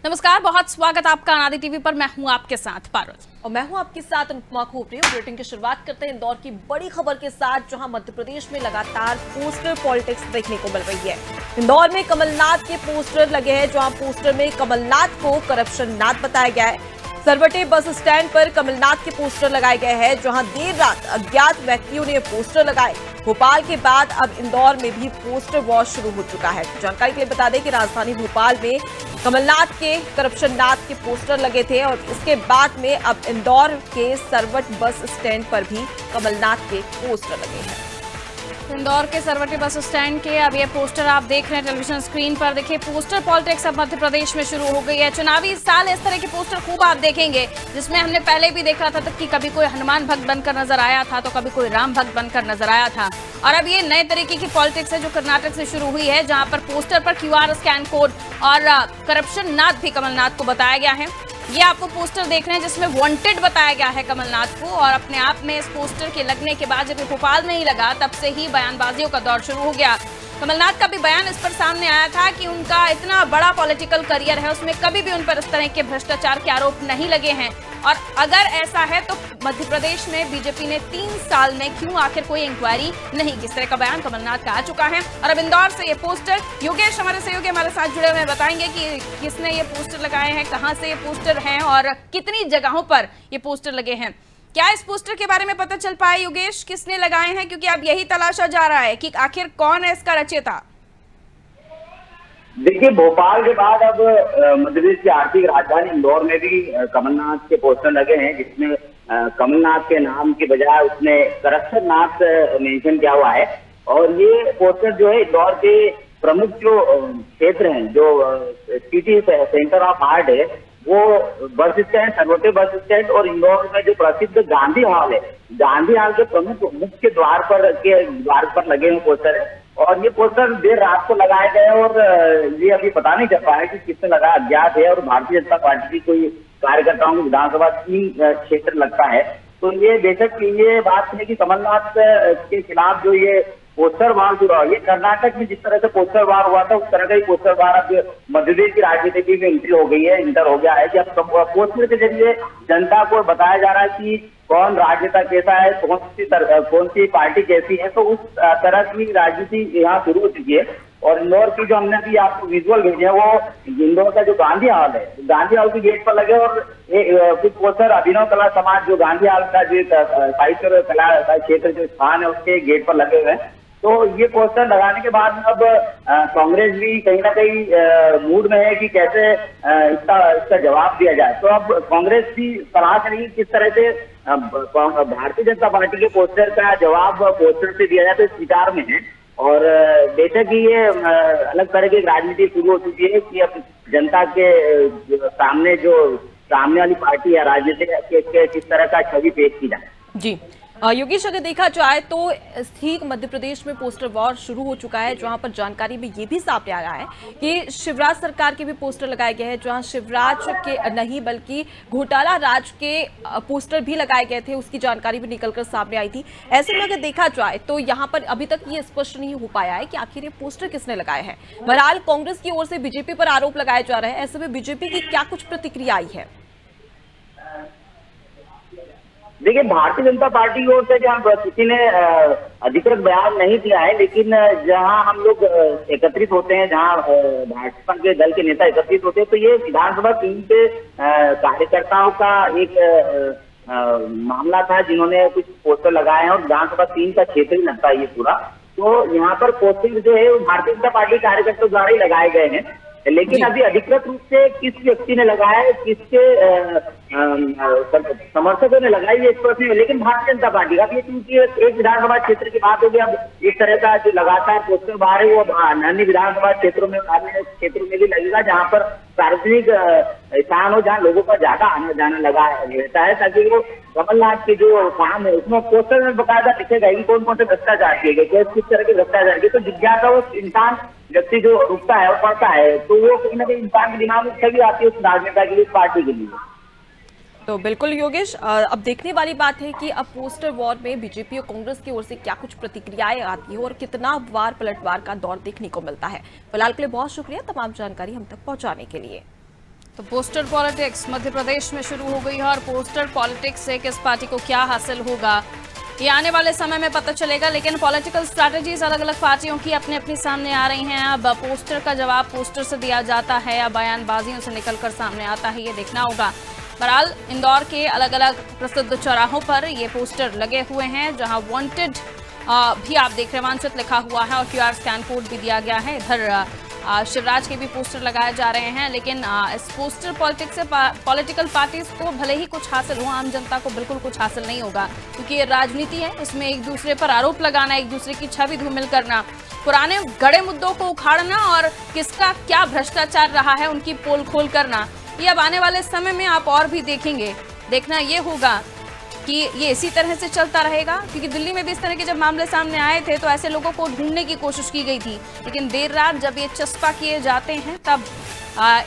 नमस्कार, बहुत स्वागत आपका अनादि टीवी पर। मैं हूं आपके साथ पारुल और मैं हूं आपके साथ अनुपमा खोपरी। बुलेटिन की शुरुआत करते हैं इंदौर की बड़ी खबर के साथ, जहां मध्य प्रदेश में लगातार पोस्टर पॉलिटिक्स देखने को मिल रही है। इंदौर में कमलनाथ के पोस्टर लगे हैं, जहां पोस्टर में कमलनाथ को करप्शन नाथ बताया गया है। सरवटे बस स्टैंड पर कमलनाथ के पोस्टर लगाए गए हैं, जहां देर रात अज्ञात व्यक्तियों ने पोस्टर लगाए। भोपाल के बाद अब इंदौर में भी पोस्टर वॉर शुरू हो चुका है। जानकारी के लिए बता दें कि राजधानी भोपाल में कमलनाथ के करप्शन नाथ के पोस्टर लगे थे और इसके बाद में अब इंदौर के सरवट बस स्टैंड पर भी कमलनाथ के पोस्टर लगे हैं। इंदौर के सरवटी बस स्टैंड के अब ये पोस्टर आप देख रहे हैं टेलीविजन स्क्रीन पर। देखिए, पोस्टर पॉलिटिक्स अब मध्य प्रदेश में शुरू हो गई है। चुनावी साल इस तरह के पोस्टर खूब आप देखेंगे, जिसमें हमने पहले भी देखा था कि कभी कोई हनुमान भक्त बनकर नजर आया था तो कभी कोई राम भक्त बनकर नजर आया था। और अब ये नए तरीके की पॉलिटिक्स है जो कर्नाटक से शुरू हुई है, जहां पर पोस्टर पर QR स्कैन कोड और करप्शन नाथ भी कमलनाथ को बताया गया है। ये आपको पोस्टर देख रहे हैं जिसमें वांटेड बताया गया है कमलनाथ को। और अपने आप में इस पोस्टर के लगने के बाद जब भोपाल में ही लगा, तब से ही बयानबाजियों का दौर शुरू हो गया। कमलनाथ का भी बयान इस पर सामने आया था कि उनका इतना बड़ा पॉलिटिकल करियर है, उसमें कभी भी उन पर इस तरह के भ्रष्टाचार के आरोप नहीं लगे हैं। और अगर ऐसा है तो मध्य प्रदेश में बीजेपी ने 3 साल में क्यों आखिर कोई इंक्वायरी नहीं की, इस तरह का बयान कमलनाथ का आ चुका है। और अब इंदौर से ये पोस्टर, योगेश हमारे सहयोगी हमारे साथ जुड़े हुए बताएंगे कि किसने ये पोस्टर लगाए हैं, कहां से ये पोस्टर हैं और कितनी जगहों पर ये पोस्टर लगे हैं। क्या इस पोस्टर के बारे में पता चल पाया योगेश, किसने लगाए हैं? क्योंकि अब यही तलाशा जा रहा है कि आखिर कौन है इसका रचयिता। देखिए, भोपाल के बाद अब मध्य प्रदेश की आर्थिक राजधानी इंदौर में भी कमलनाथ के पोस्टर लगे हैं, जिसमें कमलनाथ के नाम के बजाय उसने करप्शन नाथ मेंशन किया हुआ है। और ये पोस्टर जो है इंदौर के प्रमुख जो क्षेत्र हैं, जो सिटी सेंटर ऑफ आर्ट है, वो bus stand, Sarwate bus stand और इंदौर में जो प्रसिद्ध गांधी हॉल है, गांधी हॉल के प्रमुख मुख्य द्वार पर लगे हुए पोस्टर है। और ये पोस्टर देर रात को लगाए गए और ये अभी पता नहीं चल पाया कि किसने लगाया, अज्ञात है। और भारतीय जनता पार्टी की कोई कार्यकर्ताओं की विधानसभा 3 क्षेत्र लगता है। तो ये बेशक ये बात है कि कमलनाथ के खिलाफ जो ये पोस्टर वार जुड़ा, ये कर्नाटक में जिस तरह से पोस्टर वार हुआ था, उस तरह का ही पोस्टर वार अब मध्य प्रदेश की राजनीति में इंटर हो गया है कि अब पोस्टर के जरिए जनता को बताया जा रहा है कि कौन राजनेता कैसा है, कौन सी पार्टी कैसी है। तो उस तरह की राजनीति यहाँ शुरू हो चुकी है। और इंदौर की जो हमने भी आपको विजुअल भेजे हैं, वो इंदौर का जो गांधी हॉल है, गांधी हॉल की गेट पर लगे। और कुछ पोस्टर अभिनव कला समाज, जो गांधी हॉल का जो साहित्य और कला का क्षेत्र जो स्थान है, उसके गेट पर लगे हुए हैं। तो ये पोस्टर लगाने के बाद अब कांग्रेस भी कहीं ना कहीं मूड में है कि कैसे इसका जवाब दिया जाए। तो अब कांग्रेस भी तलाश रही किस तरह से भारतीय जनता पार्टी के पोस्टर का जवाब पोस्टर से दिया जाए, तो इस विचार में है। और बेशक ही ये अलग तरह की राजनीति शुरू हो चुकी है कि अब जनता के सामने जो सामने वाली पार्टी या राजनीति किस तरह का छवि पेश की जाए। जी योगेश, अगर देखा जाए तो ठीक मध्य प्रदेश में पोस्टर वॉर शुरू हो चुका है, जहां पर जानकारी में ये भी सामने आया है कि शिवराज सरकार के भी पोस्टर लगाए गए हैं, जहां शिवराज के नहीं बल्कि घोटाला राज के पोस्टर भी लगाए गए थे, उसकी जानकारी भी निकलकर सामने आई थी। ऐसे में अगर देखा जाए तो यहाँ पर अभी तक ये स्पष्ट नहीं हो पाया है कि आखिर ये पोस्टर किसने लगाए हैं। बहरहाल कांग्रेस की ओर से बीजेपी पर आरोप लगाए जा रहे हैं। ऐसे में बीजेपी की क्या कुछ प्रतिक्रिया आई है? देखिए, भारतीय जनता पार्टी की ओर से जहाँ किसी ने अधिकृत बयान नहीं दिया है, लेकिन जहां हम लोग एकत्रित होते हैं, जहां भाजपा के दल के नेता एकत्रित होते हैं, तो ये विधानसभा 3 के कार्यकर्ताओं का एक मामला था, जिन्होंने कुछ पोस्टर लगाए हैं। और विधानसभा 3 का क्षेत्र ही लगता है ये पूरा। तो यहाँ पर पोस्टर जो है वो भारतीय जनता पार्टी कार्यकर्ताओं द्वारा ही लगाए गए हैं। लेकिन अभी अधिकृत रूप से किस व्यक्ति ने लगाया है, किसके समर्थकों ने लगाई, ये स्पष्ट नहीं है। लेकिन भारतीय जनता पार्टी का भी, क्योंकि एक विधानसभा क्षेत्र की बात होगी, अब इस तरह का जो लगातार पोस्टर बाहर है वो अन्य विधानसभा क्षेत्रों में, अन्य क्षेत्रों में भी लगेगा, जहाँ पर सार्वजनिक स्थान हो, जहाँ लोगों का ज्यादा आना जाना लगा रहता है, ताकि वो कमलनाथ के जो काम है उसमें पोस्टर में बकायदा लिखेगा कि कौन कौन से भ्रष्टाचार किए गए, किस तरह के भ्रष्टाचार किए। तो जिज्ञासा वो इंसान व्यक्ति जो रुकता है और पढ़ता है, तो वो कहीं ना कहीं इंसान के दिमाग में छवि आती है उस राजनेता के लिए, उस पार्टी के लिए। तो बिल्कुल योगेश, अब देखने वाली बात है कि अब पोस्टर वॉर में बीजेपी और कांग्रेस की ओर से क्या कुछ प्रतिक्रियाएं आती है और कितना वार पलटवार का दौर देखने को मिलता है। फिलहाल के लिए बहुत शुक्रिया तमाम जानकारी हम तक पहुंचाने के लिए। तो पोस्टर पॉलिटिक्स मध्य प्रदेश में शुरू हो गई है और पोस्टर पॉलिटिक्स से किस पार्टी को क्या हासिल होगा ये आने वाले समय में पता चलेगा। लेकिन पॉलिटिकल स्ट्रैटेजीज अलग अलग पार्टियों की अपने अपनी सामने आ रही हैं। अब पोस्टर का जवाब पोस्टर से दिया जाता है या बयानबाजियों से निकलकर सामने आता है, ये देखना होगा। बहरहाल इंदौर के अलग अलग प्रसिद्ध चौराहों पर ये पोस्टर लगे हुए हैं, जहां वांटेड भी आप देख रहे हैं, वांछित लिखा हुआ है और QR स्कैन कोड भी दिया गया है। इधर शिवराज के भी पोस्टर लगाए जा रहे हैं। लेकिन इस पोस्टर पॉलिटिक्स से पॉलिटिकल पार्टीज को भले ही कुछ हासिल हो, आम जनता को बिल्कुल कुछ हासिल नहीं होगा, क्योंकि ये राजनीति है। इसमें एक दूसरे पर आरोप लगाना, एक दूसरे की छवि धूमिल करना, पुराने गड़े मुद्दों को उखाड़ना और किसका क्या भ्रष्टाचार रहा है उनकी पोल खोल करना, ये अब आने वाले समय में आप और भी देखेंगे। देखना ये होगा कि ये इसी तरह से चलता रहेगा, क्योंकि दिल्ली में भी इस तरह के जब मामले सामने आए थे तो ऐसे लोगों को ढूंढने की कोशिश की गई थी। लेकिन देर रात जब ये चस्पा किए जाते हैं तब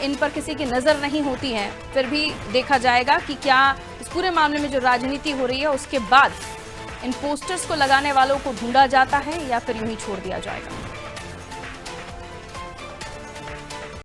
इन पर किसी की नज़र नहीं होती है। फिर भी देखा जाएगा कि क्या इस पूरे मामले में जो राजनीति हो रही है उसके बाद इन पोस्टर्स को लगाने वालों को ढूंढा जाता है या फिर यूं ही छोड़ दिया जाएगा।